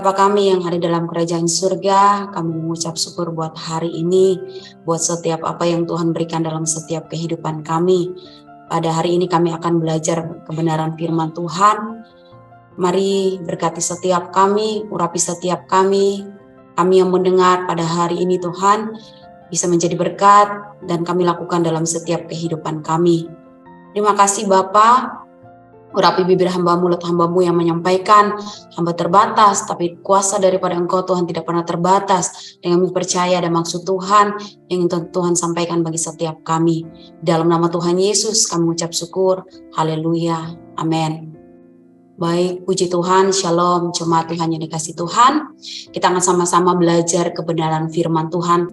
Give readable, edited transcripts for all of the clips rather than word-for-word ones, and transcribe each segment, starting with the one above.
Bapa kami yang ada dalam kerajaan surga, kami mengucap syukur buat hari ini, buat setiap apa yang Tuhan berikan dalam setiap kehidupan kami. Pada hari ini kami akan belajar kebenaran firman Tuhan. Mari berkati setiap kami, urapi setiap kami yang mendengar pada hari ini Tuhan, bisa menjadi berkat dan kami lakukan dalam setiap kehidupan kami. Terima kasih Bapa. Urapi bibir hamba, mulut hambamu yang menyampaikan, hamba terbatas, tapi kuasa daripada Engkau Tuhan tidak pernah terbatas. Dengan percaya ada maksud Tuhan yang ingin Tuhan sampaikan bagi setiap kami. Dalam nama Tuhan Yesus kami mengucap syukur, haleluya, amin. Baik, puji Tuhan, shalom, jemaat Tuhan yang dikasih Tuhan. Kita akan sama-sama belajar kebenaran firman Tuhan.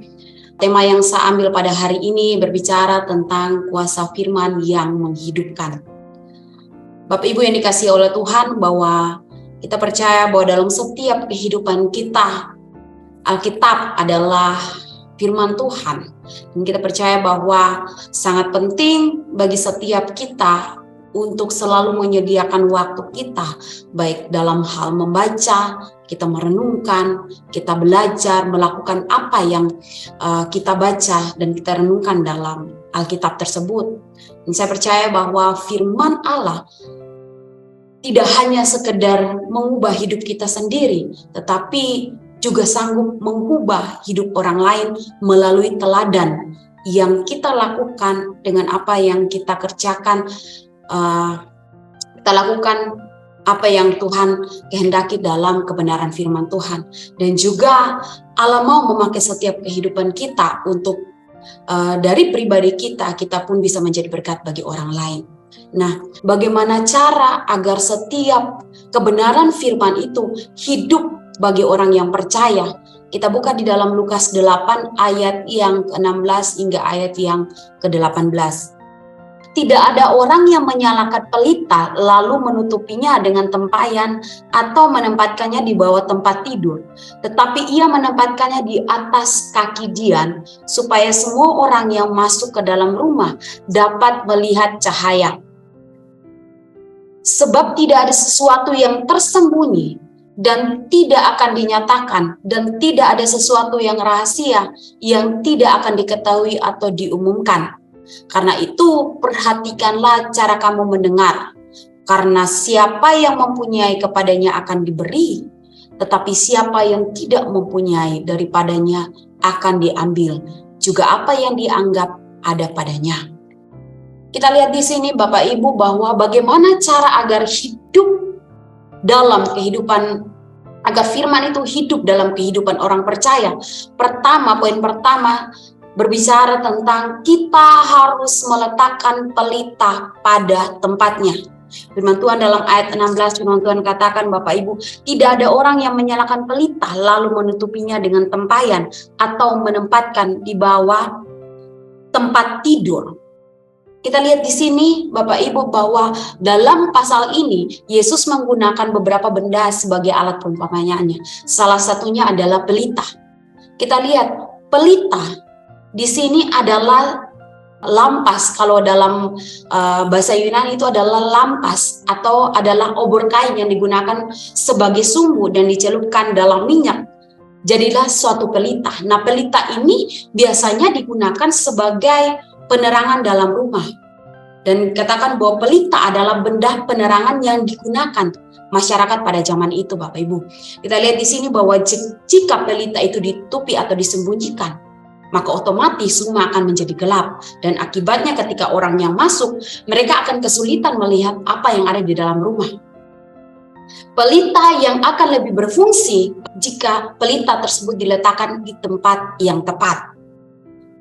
Tema yang saya ambil pada hari ini berbicara tentang kuasa firman yang menghidupkan. Bapak Ibu yang dikasihi oleh Tuhan, bahwa kita percaya bahwa dalam setiap kehidupan kita, Alkitab adalah firman Tuhan. Dan kita percaya bahwa sangat penting bagi setiap kita untuk selalu menyediakan waktu kita, baik dalam hal membaca, kita merenungkan, kita belajar, melakukan apa yang kita baca dan kita renungkan dalam Alkitab tersebut. Dan saya percaya bahwa firman Allah tidak hanya sekedar mengubah hidup kita sendiri, tetapi juga sanggup mengubah hidup orang lain melalui teladan yang kita lakukan dengan apa yang kita kerjakan. Kita lakukan apa yang Tuhan kehendaki dalam kebenaran firman Tuhan. Dan juga Allah mau memakai setiap kehidupan kita untuk dari pribadi kita pun bisa menjadi berkat bagi orang lain. Nah, bagaimana cara agar setiap kebenaran firman itu hidup bagi orang yang percaya? Kita buka di dalam Lukas 8 ayat yang ke-16 hingga ayat yang ke-18. Tidak ada orang yang menyalakan pelita lalu menutupinya dengan tempayan atau menempatkannya di bawah tempat tidur, tetapi ia menempatkannya di atas kaki dian supaya semua orang yang masuk ke dalam rumah dapat melihat cahaya. Sebab tidak ada sesuatu yang tersembunyi dan tidak akan dinyatakan, dan tidak ada sesuatu yang rahasia yang tidak akan diketahui atau diumumkan. Karena itu perhatikanlah cara kamu mendengar, karena siapa yang mempunyai kepadanya akan diberi, tetapi siapa yang tidak mempunyai daripadanya akan diambil juga apa yang dianggap ada padanya. Kita lihat di sini Bapak Ibu bahwa bagaimana cara agar hidup dalam kehidupan, agar firman itu hidup dalam kehidupan orang percaya. Poin pertama berbicara tentang kita harus meletakkan pelita pada tempatnya. Firman Tuhan dalam ayat 16, firman Tuhan katakan Bapak Ibu, tidak ada orang yang menyalakan pelita lalu menutupinya dengan tempayan atau menempatkan di bawah tempat tidur. Kita lihat di sini Bapak Ibu bahwa dalam pasal ini Yesus menggunakan beberapa benda sebagai alat perumpamannya. Salah satunya adalah pelita. Kita lihat pelita di sini adalah lampas. Kalau dalam bahasa Yunani itu adalah lampas atau adalah obor kain yang digunakan sebagai sumbu dan dicelupkan dalam minyak. Jadilah suatu pelita. Nah, pelita ini biasanya digunakan sebagai penerangan dalam rumah. Dan katakan bahwa pelita adalah benda penerangan yang digunakan masyarakat pada zaman itu Bapak Ibu. Kita lihat di sini bahwa jika pelita itu ditutupi atau disembunyikan, maka otomatis rumah akan menjadi gelap. Dan akibatnya ketika orang yang masuk, mereka akan kesulitan melihat apa yang ada di dalam rumah. Pelita yang akan lebih berfungsi jika pelita tersebut diletakkan di tempat yang tepat.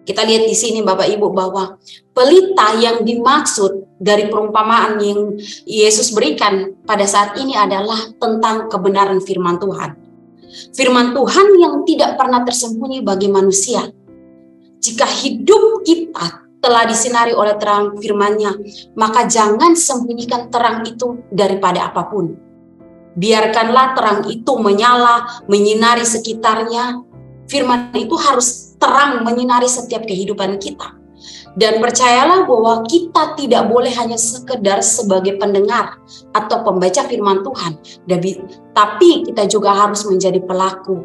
Kita lihat di sini Bapak Ibu bahwa pelita yang dimaksud dari perumpamaan yang Yesus berikan pada saat ini adalah tentang kebenaran firman Tuhan. Firman Tuhan yang tidak pernah tersembunyi bagi manusia. Jika hidup kita telah disinari oleh terang firman-Nya, maka jangan sembunyikan terang itu daripada apapun. Biarkanlah terang itu menyala, menyinari sekitarnya. Firman itu harus terang menyinari setiap kehidupan kita. Dan percayalah bahwa kita tidak boleh hanya sekedar sebagai pendengar atau pembaca firman Tuhan, tapi kita juga harus menjadi pelaku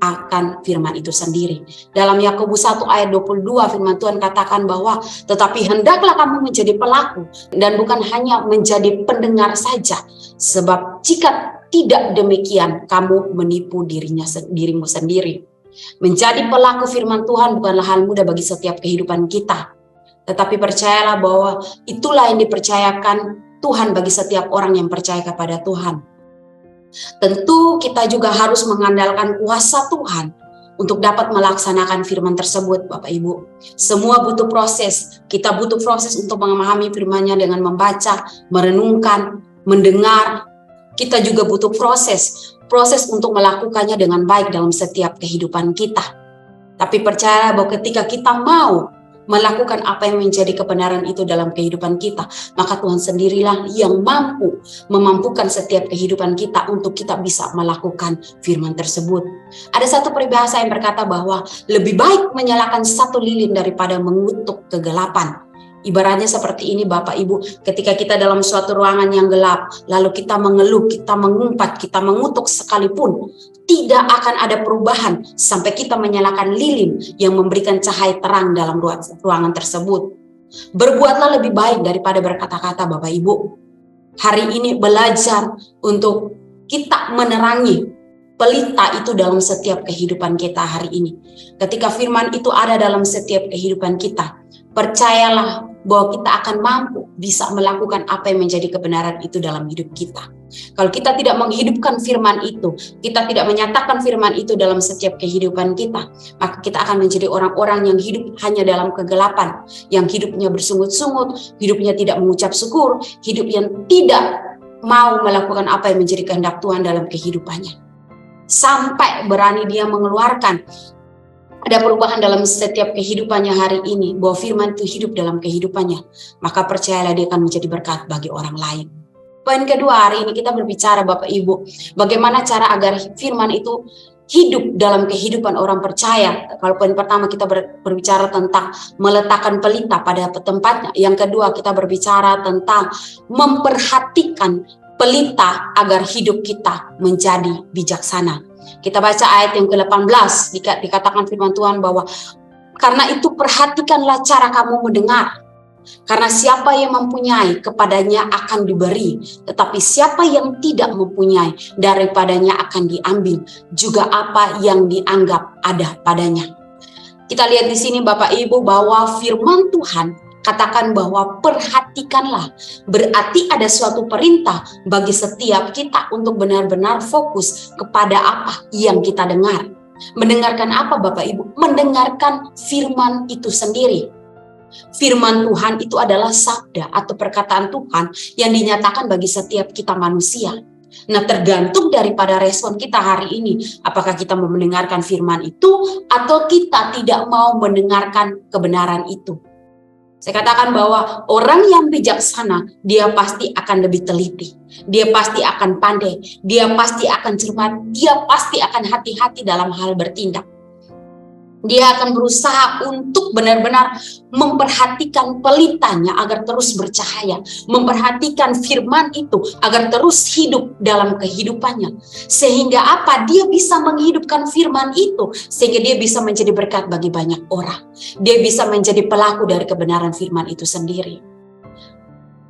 akan firman itu sendiri. Dalam Yakobus 1 ayat 22 firman Tuhan katakan bahwa tetapi hendaklah kamu menjadi pelaku dan bukan hanya menjadi pendengar saja, sebab jika tidak demikian kamu menipu dirimu sendiri. Menjadi pelaku firman Tuhan bukanlah hal mudah bagi setiap kehidupan kita. Tetapi percayalah bahwa itulah yang dipercayakan Tuhan bagi setiap orang yang percaya kepada Tuhan. Tentu kita juga harus mengandalkan kuasa Tuhan untuk dapat melaksanakan firman tersebut, Bapak Ibu. Semua butuh proses. Kita butuh proses untuk memahami firman-Nya dengan membaca, merenungkan, mendengar. Kita juga butuh proses untuk melakukannya dengan baik dalam setiap kehidupan kita. Tapi percayalah bahwa ketika kita mau melakukan apa yang menjadi kebenaran itu dalam kehidupan kita, maka Tuhan sendirilah yang memampukan setiap kehidupan kita untuk kita bisa melakukan firman tersebut. Ada satu peribahasa yang berkata bahwa lebih baik menyalakan satu lilin daripada mengutuk kegelapan. Ibaratnya seperti ini Bapak Ibu, ketika kita dalam suatu ruangan yang gelap, lalu kita mengeluh, kita mengumpat, kita mengutuk sekalipun, tidak akan ada perubahan sampai kita menyalakan lilin yang memberikan cahaya terang dalam ruangan tersebut. Berbuatlah lebih baik daripada berkata-kata Bapak Ibu. Hari ini belajar untuk kita menerangi pelita itu dalam setiap kehidupan kita hari ini. Ketika firman itu ada dalam setiap kehidupan kita, percayalah bahwa kita akan mampu bisa melakukan apa yang menjadi kebenaran itu dalam hidup kita. Kalau kita tidak menghidupkan firman itu, kita tidak menyatakan firman itu dalam setiap kehidupan kita, maka kita akan menjadi orang-orang yang hidup hanya dalam kegelapan, yang hidupnya bersungut-sungut, hidupnya tidak mengucap syukur, hidup yang tidak mau melakukan apa yang menjadi kehendak Tuhan dalam kehidupannya. Sampai berani dia mengeluarkan ada perubahan dalam setiap kehidupannya hari ini, bahwa firman itu hidup dalam kehidupannya, maka percayalah dia akan menjadi berkat bagi orang lain. Poin kedua, hari ini kita berbicara Bapak Ibu, bagaimana cara agar firman itu hidup dalam kehidupan orang percaya. Kalau poin pertama kita berbicara tentang meletakkan pelita pada tempatnya. Yang kedua kita berbicara tentang memperhatikan pelita agar hidup kita menjadi bijaksana. Kita baca ayat yang ke-18, dikatakan firman Tuhan bahwa karena itu perhatikanlah cara kamu mendengar. Karena siapa yang mempunyai kepadanya akan diberi, tetapi siapa yang tidak mempunyai daripadanya akan diambil juga apa yang dianggap ada padanya. Kita lihat di sini Bapak Ibu bahwa firman Tuhan katakan bahwa perhatikanlah, berarti ada suatu perintah bagi setiap kita untuk benar-benar fokus kepada apa yang kita dengar. Mendengarkan apa Bapak Ibu? Mendengarkan firman itu sendiri. Firman Tuhan itu adalah sabda atau perkataan Tuhan yang dinyatakan bagi setiap kita manusia. Nah, tergantung daripada respon kita hari ini, apakah kita mau mendengarkan firman itu atau kita tidak mau mendengarkan kebenaran itu. Saya katakan bahwa orang yang bijaksana, dia pasti akan lebih teliti. Dia pasti akan pandai. Dia pasti akan cermat. Dia pasti akan hati-hati dalam hal bertindak. Dia akan berusaha untuk benar-benar memperhatikan pelitanya agar terus bercahaya. Memperhatikan firman itu agar terus hidup dalam kehidupannya. Sehingga apa? Dia bisa menghidupkan firman itu. Sehingga dia bisa menjadi berkat bagi banyak orang. Dia bisa menjadi pelaku dari kebenaran firman itu sendiri.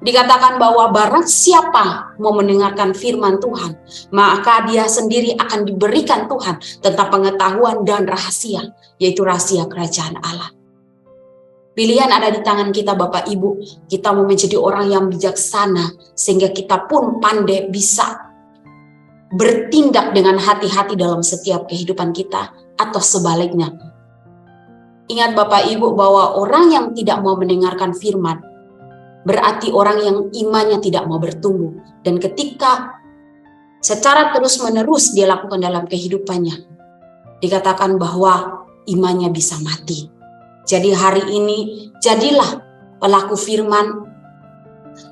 Dikatakan bahwa barang siapa mau mendengarkan firman Tuhan, maka dia sendiri akan diberikan Tuhan tentang pengetahuan dan rahasia, yaitu rahasia kerajaan Allah. Pilihan ada di tangan kita Bapak Ibu. Kita mau menjadi orang yang bijaksana, sehingga kita pun pandai bisa bertindak dengan hati-hati dalam setiap kehidupan kita, atau sebaliknya. Ingat Bapak Ibu bahwa orang yang tidak mau mendengarkan firman, berarti orang yang imannya tidak mau bertumbuh. Dan ketika secara terus-menerus dia lakukan dalam kehidupannya, dikatakan bahwa imannya bisa mati. Jadi hari ini, jadilah pelaku firman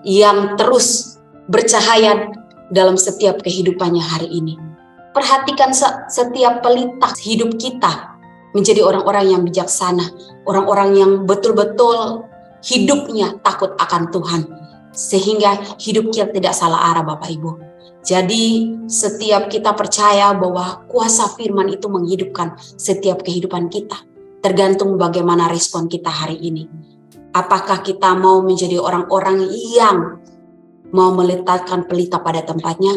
yang terus bercahaya dalam setiap kehidupannya hari ini. Perhatikan setiap pelita hidup kita. menjadi orang-orang yang bijaksana, orang-orang yang betul-betul hidupnya takut akan Tuhan, sehingga hidup kita tidak salah arah, Bapak Ibu. Jadi setiap kita percaya bahwa kuasa firman itu menghidupkan setiap kehidupan kita, tergantung bagaimana respon kita hari ini. Apakah kita mau menjadi orang-orang yang mau meletakkan pelita pada tempatnya,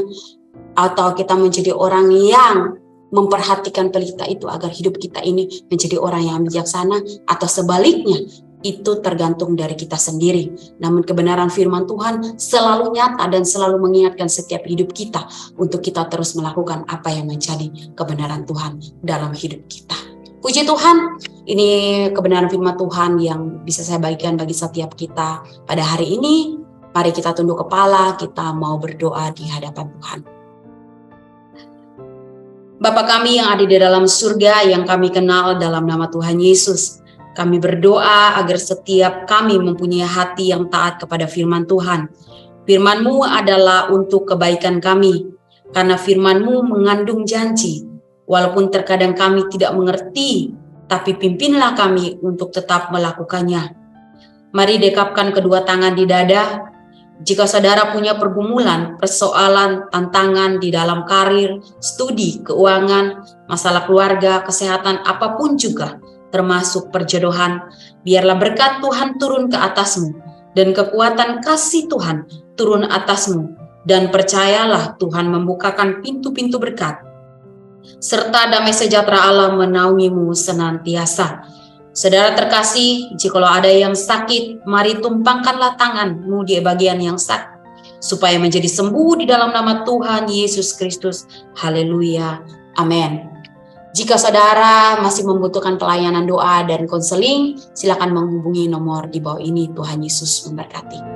atau kita menjadi orang yang memperhatikan pelita itu agar hidup kita ini menjadi orang yang bijaksana, atau sebaliknya. Itu tergantung dari kita sendiri. Namun kebenaran firman Tuhan selalu nyata dan selalu mengingatkan setiap hidup kita untuk kita terus melakukan apa yang menjadi kebenaran Tuhan dalam hidup kita. Puji Tuhan, ini kebenaran firman Tuhan yang bisa saya bagikan bagi setiap kita pada hari ini. Mari kita tunduk kepala, kita mau berdoa di hadapan Tuhan. Bapa kami yang ada di dalam surga, yang kami kenal dalam nama Tuhan Yesus, kami berdoa agar setiap kami mempunyai hati yang taat kepada firman Tuhan. Firman-Mu adalah untuk kebaikan kami, karena firman-Mu mengandung janji. Walaupun terkadang kami tidak mengerti, tapi pimpinlah kami untuk tetap melakukannya. Mari dekapkan kedua tangan di dada. Jika saudara punya pergumulan, persoalan, tantangan di dalam karir, studi, keuangan, masalah keluarga, kesehatan, apapun juga, termasuk perjodohan, biarlah berkat Tuhan turun ke atasmu, dan kekuatan kasih Tuhan turun atasmu, dan percayalah Tuhan membukakan pintu-pintu berkat, serta damai sejahtera Allah menaungimu senantiasa. Saudara terkasih, jikalau ada yang sakit, mari tumpangkanlah tanganmu di bagian yang sakit, supaya menjadi sembuh di dalam nama Tuhan Yesus Kristus. Haleluya. Amin. Jika saudara masih membutuhkan pelayanan doa dan konseling, silakan menghubungi nomor di bawah ini. Tuhan Yesus memberkati.